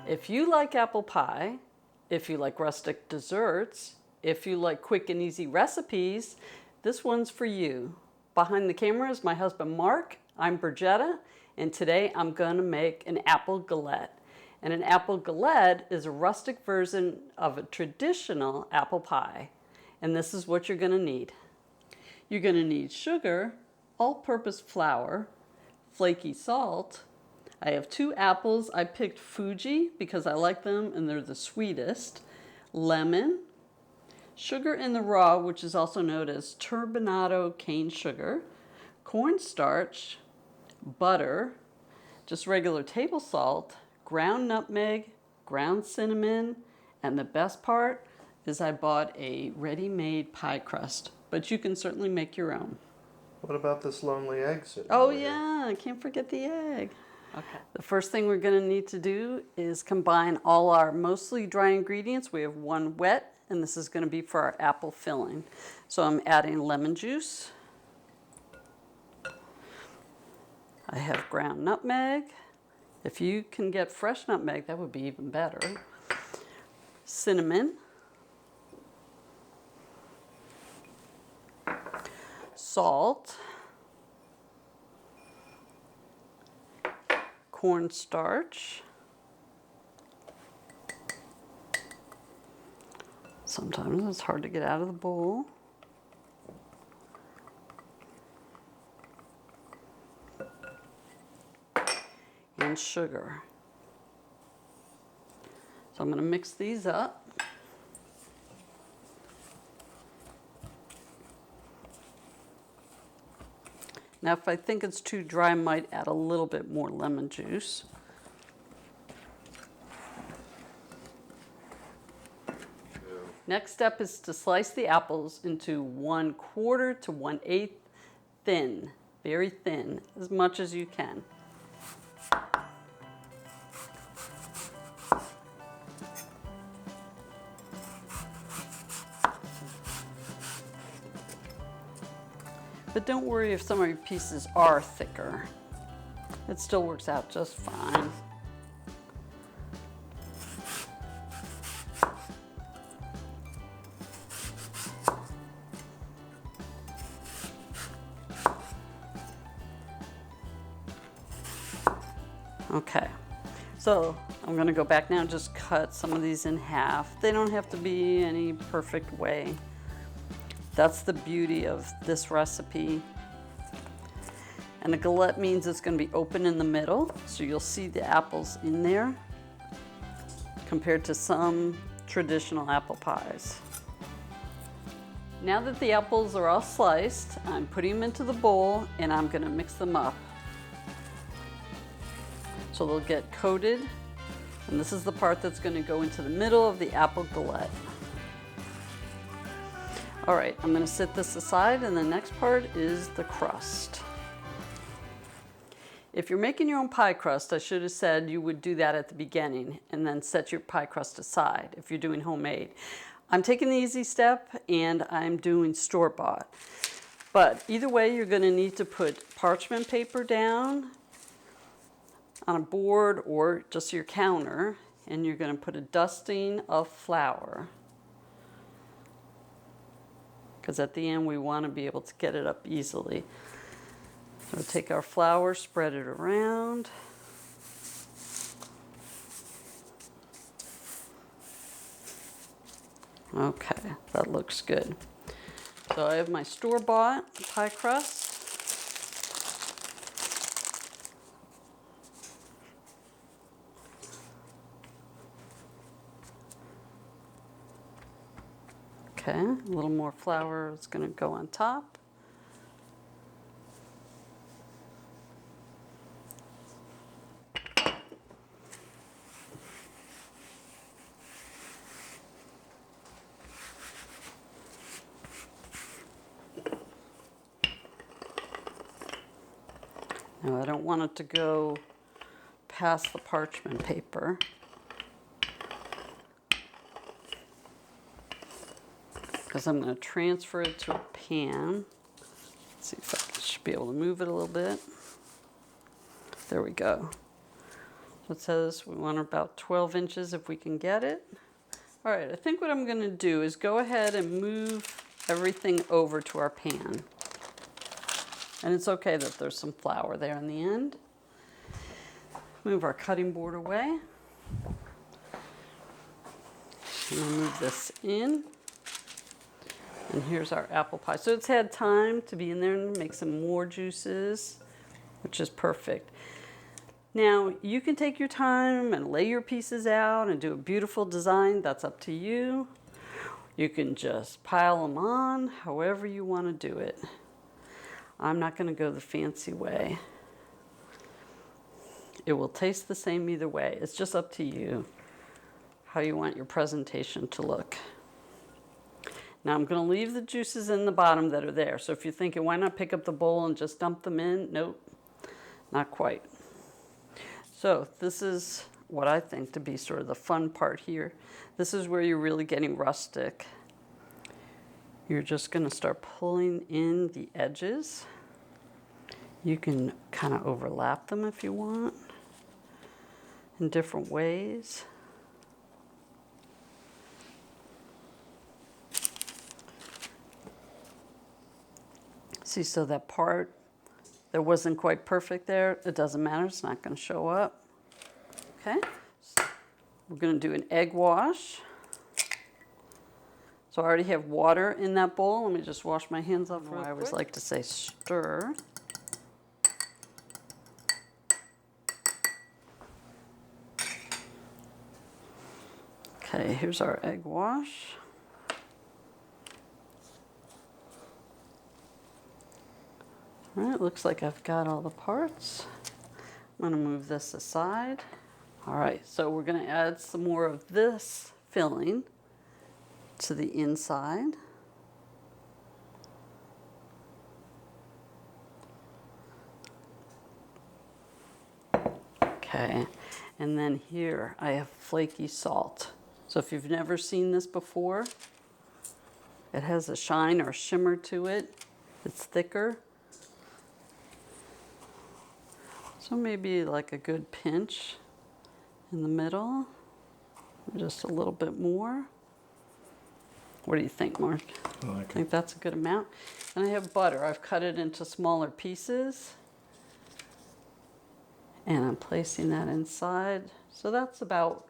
If you like apple pie, if you like rustic desserts, if you like quick and easy recipes, this one's for you. Behind the camera is my husband Mark. I'm Bridgetta, and today I'm going to make an apple galette. And an apple galette is a rustic version of a traditional apple pie. And this is what you're going to need. You're going to need sugar, all-purpose flour, flaky salt. I have 2 apples. I picked Fuji because I like them and they're the sweetest. Lemon, sugar in the raw, which is also known as turbinado cane sugar, cornstarch, butter, just regular table salt, ground nutmeg, ground cinnamon, and the best part is I bought a ready-made pie crust, but you can certainly make your own. What about this lonely egg sitting Oh over here? yeah, I can't forget the egg. Okay. The first thing we're going to need to do is combine all our mostly dry ingredients. We have 1 wet, and this is going to be for our apple filling. So I'm adding lemon juice. I have ground nutmeg. If you can get fresh nutmeg, that would be even better. Cinnamon. Salt. Cornstarch. Sometimes it's hard to get out of the bowl. And sugar. So I'm going to mix these up. Now, if I think it's too dry, I might add a little bit more lemon juice. Next step is to slice the apples into 1/4 to 1/8 thin, very thin, as much as you can. But don't worry if some of your pieces are thicker. It still works out just fine. Okay, so I'm going to go back now and just cut some of these in half. They don't have to be any perfect way. That's the beauty of this recipe. And a galette means it's going to be open in the middle, so you'll see the apples in there compared to some traditional apple pies. Now that the apples are all sliced, I'm putting them into the bowl and I'm going to mix them up. So they'll get coated, and this is the part that's going to go into the middle of the apple galette. All right, I'm going to set this aside, and the next part is the crust. If you're making your own pie crust, I should have said you would do that at the beginning and then set your pie crust aside if you're doing homemade. I'm taking the easy step and I'm doing store-bought. But either way, you're going to need to put parchment paper down on a board or just your counter, and you're going to put a dusting of flour. Because at the end we want to be able to get it up easily. So we'll take our flour, spread it around. Okay, that looks good. So I have my store-bought pie crust. Okay, a little more flour is going to go on top. Now I don't want it to go past the parchment paper. Because I'm going to transfer it to a pan. Let's see if I should be able to move it a little bit. There we go. It says we want about 12 inches if we can get it. All right, I think what I'm gonna do is go ahead and move everything over to our pan. And it's okay that there's some flour there in the end. Move our cutting board away. And then move this in. And here's our apple pie. So it's had time to be in there and make some more juices, which is perfect. Now, you can take your time and lay your pieces out and do a beautiful design. That's up to you. You can just pile them on however you want to do it. I'm not going to go the fancy way. It will taste the same either way. It's just up to you how you want your presentation to look. Now I'm going to leave the juices in the bottom that are there. So if you're thinking, why not pick up the bowl and just dump them in? Nope, not quite. So this is what I think to be sort of the fun part here. This is where you're really getting rustic. You're just going to start pulling in the edges. You can kind of overlap them if you want in different ways. See, so that part that wasn't quite perfect there, it doesn't matter, it's not going to show up. Okay, so we're going to do an egg wash. So I already have water in that bowl. Let me just wash my hands off real quick. I always like to say stir. Okay, here's our egg wash. All right, looks like I've got all the parts. I'm going to move this aside. All right, so we're going to add some more of this filling to the inside. Okay, and then here I have flaky salt. So if you've never seen this before, it has a shine or shimmer to it. It's thicker. So maybe like a good pinch in the middle, just a little bit more. What do you think, Mark? I think that's a good amount. And I have butter. I've cut it into smaller pieces. And I'm placing that inside. So that's about,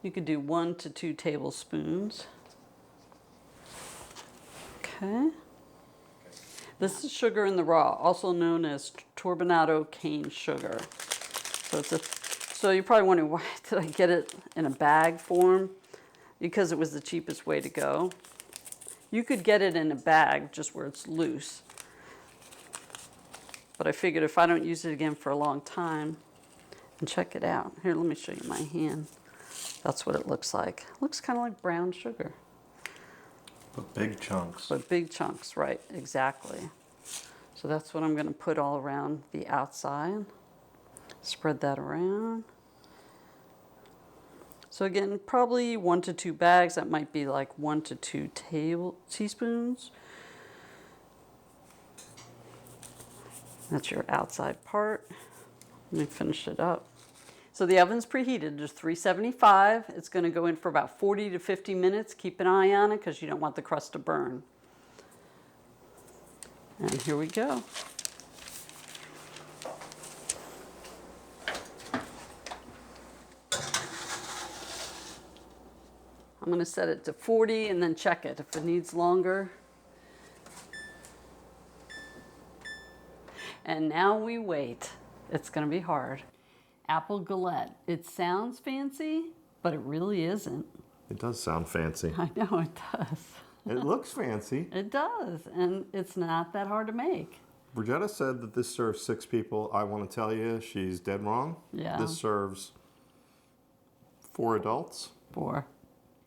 you could do 1 to 2 tablespoons. Okay. This is sugar in the raw, also known as turbinado cane sugar. So you're probably wondering, why did I get it in a bag form? Because it was the cheapest way to go. You could get it in a bag just where it's loose. But I figured if I don't use it again for a long time, and check it out. Here, let me show you my hand. That's what it looks like. It looks kind of like brown sugar. But big chunks. But big chunks, right, exactly. So that's what I'm going to put all around the outside. Spread that around. So again, probably 1 to 2 bags. That might be like 1 to 2 teaspoons. That's your outside part. Let me finish it up. So the oven's preheated to 375. It's going to go in for about 40 to 50 minutes. Keep an eye on it because you don't want the crust to burn. And here we go. I'm going to set it to 40 and then check it if it needs longer. And now we wait. It's going to be hard. Apple galette. It sounds fancy, but it really isn't. It does sound fancy. I know it does. It looks fancy. It does, and it's not that hard to make. Brigetta said that this serves 6 people. I want to tell you, she's dead wrong. Yeah. This serves 4 adults. 4.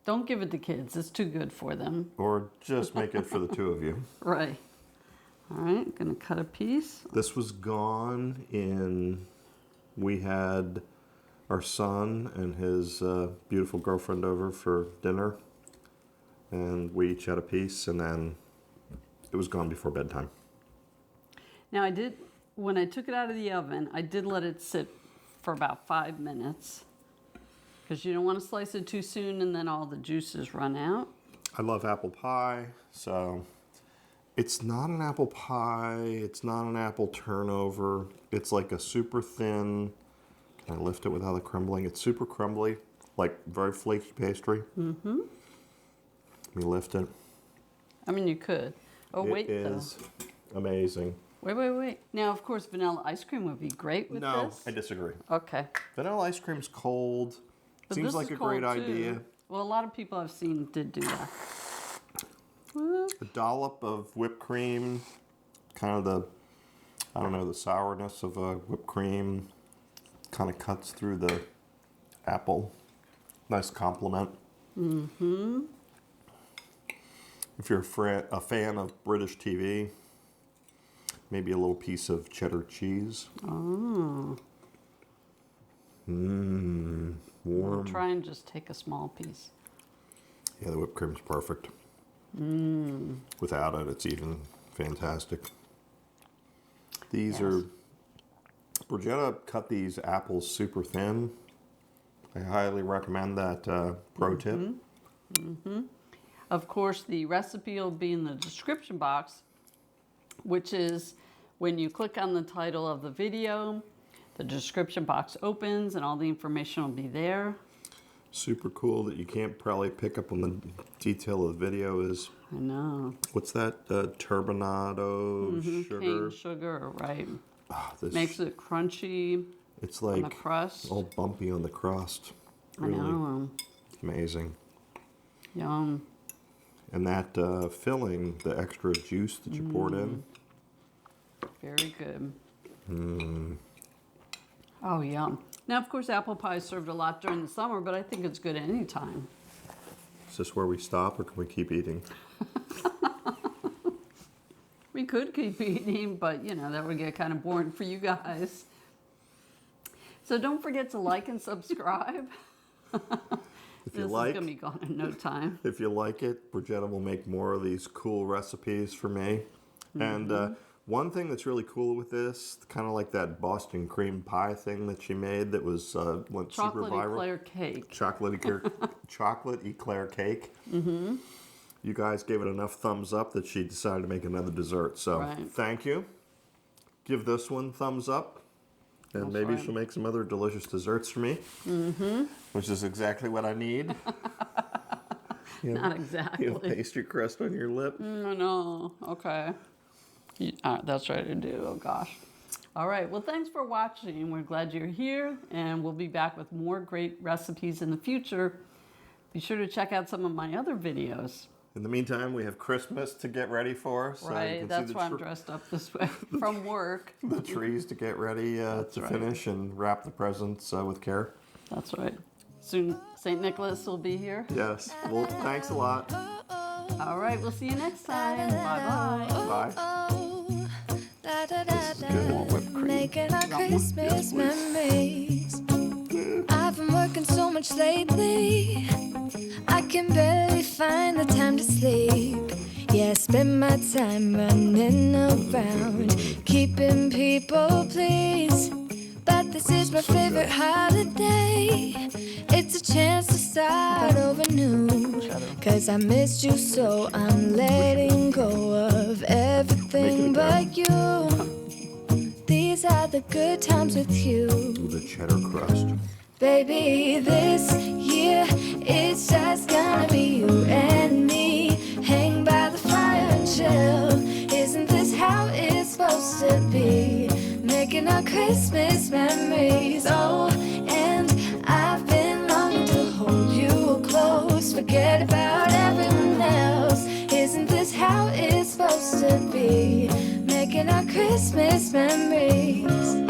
Don't give it to kids. It's too good for them. Or just make it for the 2 of you. Right. All right, gonna cut a piece. This was gone in, we had our son and his beautiful girlfriend over for dinner. And we each had a piece, and then it was gone before bedtime. Now when I took it out of the oven, I did let it sit for about 5 minutes because you don't want to slice it too soon and then all the juices run out. I love apple pie, so it's not an apple pie, it's not an apple turnover. It's like a super thin, can I lift it without it crumbling? It's super crumbly, like very flaky pastry. Mm-hmm. Let me lift it. I mean, you could. Oh, wait, though. It is amazing. Wait. Now, of course, vanilla ice cream would be great with No, this. I disagree. Okay. Vanilla ice cream's cold. But Seems this like is a great cold, too. idea. Well, a lot of people I've seen did do that. A dollop of whipped cream, kind of the, I don't know, the sourness of a whipped cream kind of cuts through the apple. Nice compliment. Mm-hmm. If you're a fan of British TV, maybe a little piece of cheddar cheese. Oh. Warm. I'll try and just take a small piece. Yeah, the whipped cream's perfect. Without it, it's even fantastic. These are, Brigetta cut these apples super thin. I highly recommend that pro tip. Of course, the recipe will be in the description box, which is when you click on the title of the video, the description box opens and all the information will be there. Super cool that you can't probably pick up on the detail of the video is, I know. what's that, turbinado sugar? Cane sugar, right. This Makes it crunchy it's on the like crust. all bumpy on the crust. I Really know. amazing. Yum. And that filling, the extra juice that you poured in. Very good. Oh, yum. Now, of course, apple pie is served a lot during the summer, but I think it's good anytime. Is this where we stop or can we keep eating? We could keep eating, but, you know, that would get kind of boring for you guys. So don't forget to like and subscribe. If you This like, is going to be gone in no time. if you like it, Brigetta will make more of these cool recipes for me. And one thing that's really cool with this, kind of like that Boston cream pie thing that she made that was went super Chocolate viral. eclair cake. Chocolate eclair cake. Mm-hmm. You guys gave it enough thumbs up that she decided to make another dessert. So Right. thank you. Give this one thumbs up. And That's maybe right. she'll make some other delicious desserts for me. Which is exactly what I need. Not exactly. You have pastry crust on your lip. No. Okay. That's right, I do. Oh, gosh. All right. Well, thanks for watching. We're glad you're here, and we'll be back with more great recipes in the future. Be sure to check out some of my other videos. In the meantime, we have Christmas to get ready for. So you Right. can That's see why I'm dressed up this way from work. the trees to get ready to right. finish and wrap the presents with care. That's right. Soon, St. Nicholas will be here. Yes. Well, thanks a lot. All right. We'll see you next time. Bye-bye. Bye. This is good. More whipped cream. Making our Christmas memories. I've been working so much lately, I can barely find the time to sleep. Yeah, I spend my time running around, keeping people pleased. But this is my favorite holiday. It's a chance to start over new. 'Cause I missed you, so I'm letting go of everything but you. These are the good times with you. With a cheddar crust. Baby, this year it's just gonna be you and me. Hang by the fire and chill. Isn't this how it's supposed to be? Making our Christmas memories. Oh, and I've been longing to hold you close. Forget about everyone else. Isn't this how it's supposed to be? Making our Christmas memories.